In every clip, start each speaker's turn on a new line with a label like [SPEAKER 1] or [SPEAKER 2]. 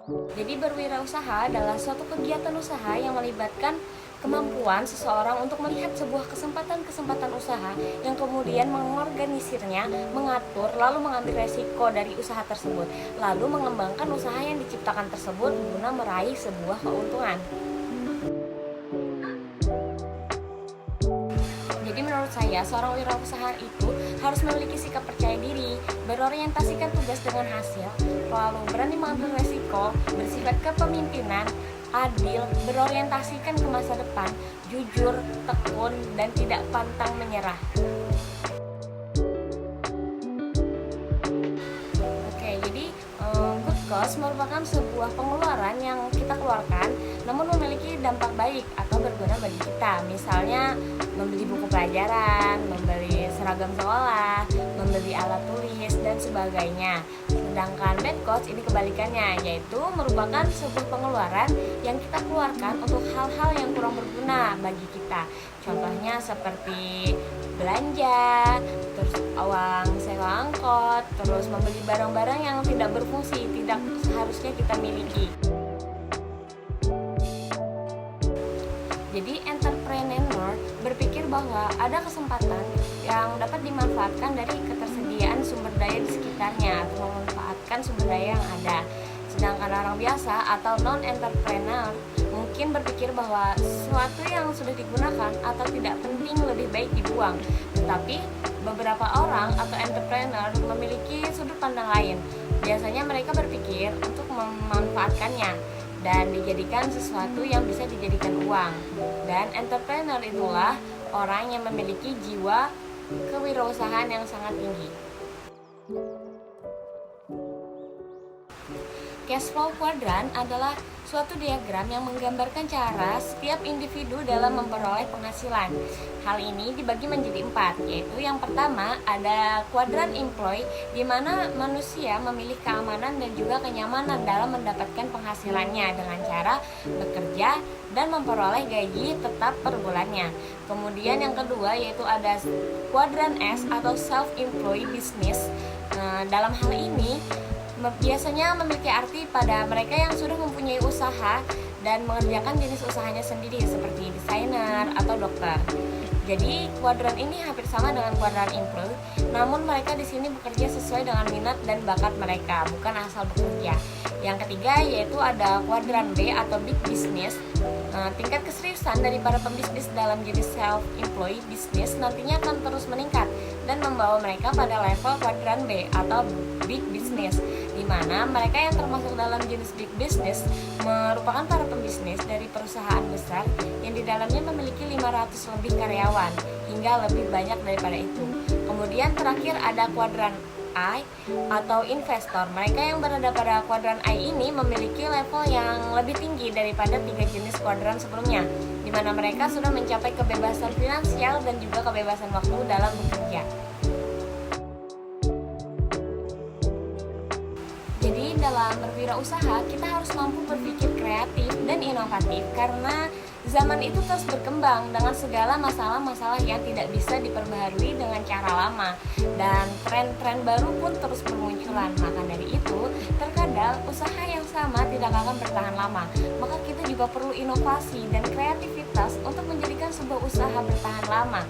[SPEAKER 1] Jadi berwirausaha adalah suatu kegiatan usaha yang melibatkan kemampuan seseorang untuk melihat sebuah kesempatan-kesempatan usaha yang kemudian mengorganisirnya, mengatur, lalu mengambil resiko dari usaha tersebut, lalu mengembangkan usaha yang diciptakan tersebut guna meraih sebuah keuntungan. Jadi menurut saya, seorang wirausaha itu harus memiliki sikap percaya diri, berorientasikan tugas dengan hasil, lalu berani mengambil resiko, bersifat kepemimpinan, adil, berorientasikan ke masa depan, jujur, tekun, dan tidak pantang menyerah. Oke, jadi good cost merupakan sebuah pengeluaran yang kita keluarkan namun memiliki dampak baik atau berguna bagi kita. Misalnya membeli buku pelajaran, membeli seragam sekolah, membeli alat tulis, dan sebagainya. Sedangkan bad cost ini kebalikannya, yaitu merupakan sebuah pengeluaran yang kita keluarkan untuk hal-hal yang kurang berguna bagi kita. Contohnya seperti belanja, terus uang sewa angkot, terus membeli barang-barang yang tidak berfungsi, tidak seharusnya kita miliki. Jadi entrepreneur berpikir bahwa ada kesempatan yang dapat dimanfaatkan dari ketersediaan sumber daya di sekitarnya atau memanfaatkan sumber daya yang ada. Sedangkan orang biasa atau non-entrepreneur mungkin berpikir bahwa sesuatu yang sudah digunakan atau tidak penting lebih baik dibuang. Tetapi beberapa orang atau entrepreneur memiliki sudut pandang lain. Biasanya mereka berpikir untuk memanfaatkannya dan dijadikan sesuatu yang bisa dijadikan uang. Dan entrepreneur itulah orang yang memiliki jiwa kewirausahaan yang sangat tinggi. Cash flow quadrant adalah suatu diagram yang menggambarkan cara setiap individu dalam memperoleh penghasilan. Hal ini dibagi menjadi 4, yaitu yang pertama ada kuadran employee, di mana manusia memilih keamanan dan juga kenyamanan dalam mendapatkan penghasilannya dengan cara bekerja dan memperoleh gaji tetap per bulannya. Kemudian yang kedua yaitu ada kuadran S atau self-employed business. Dalam hal ini biasanya memiliki arti pada mereka yang sudah mempunyai usaha dan mengerjakan jenis usahanya sendiri seperti desainer atau dokter. Jadi kuadran ini hampir sama dengan kuadran employee, namun mereka di sini bekerja sesuai dengan minat dan bakat mereka, bukan asal bekerja. Yang ketiga yaitu ada kuadran B atau big business. Tingkat keseriusan dari para pembisnis dalam jenis self-employed business nantinya akan terus meningkat dan membawa mereka pada level kuadran B atau big business, di mana mereka yang termasuk dalam jenis big business merupakan para pembisnis dari perusahaan besar yang di dalamnya memiliki 500 lebih karyawan hingga lebih banyak daripada itu. Kemudian terakhir ada kuadran I atau investor. Mereka yang berada pada kuadran I ini memiliki level yang lebih tinggi daripada 3 jenis kuadran sebelumnya, di mana mereka sudah mencapai kebebasan finansial dan juga kebebasan waktu dalam bekerja. Jadi dalam berwirausaha kita harus mampu berpikir kreatif dan inovatif karena zaman itu terus berkembang dengan segala masalah-masalah yang tidak bisa diperbaharui dengan cara lama, dan tren-tren baru pun terus bermunculan. Maka dari itu, terkadang usaha yang sama tidak akan bertahan lama. Maka kita juga perlu inovasi dan kreativitas untuk menjadikan sebuah usaha bertahan lama.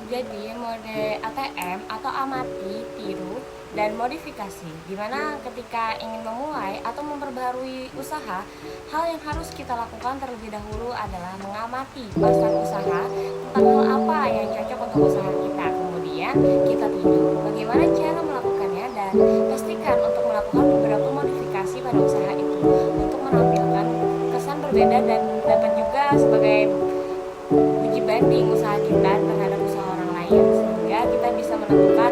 [SPEAKER 1] Jadi mode ATM atau amati, tiru, dan modifikasi, dimana ketika ingin memulai atau memperbaharui usaha, hal yang harus kita lakukan terlebih dahulu adalah mengamati pasar usaha tentang hal apa yang cocok untuk usaha kita. Kemudian kita tiru bagaimana cara melakukannya dan pastikan untuk melakukan beberapa modifikasi pada usaha itu untuk menampilkan kesan berbeda dan dapat juga sebagai uji banding usaha kita terhadap usaha orang lain, sehingga kita bisa menentukan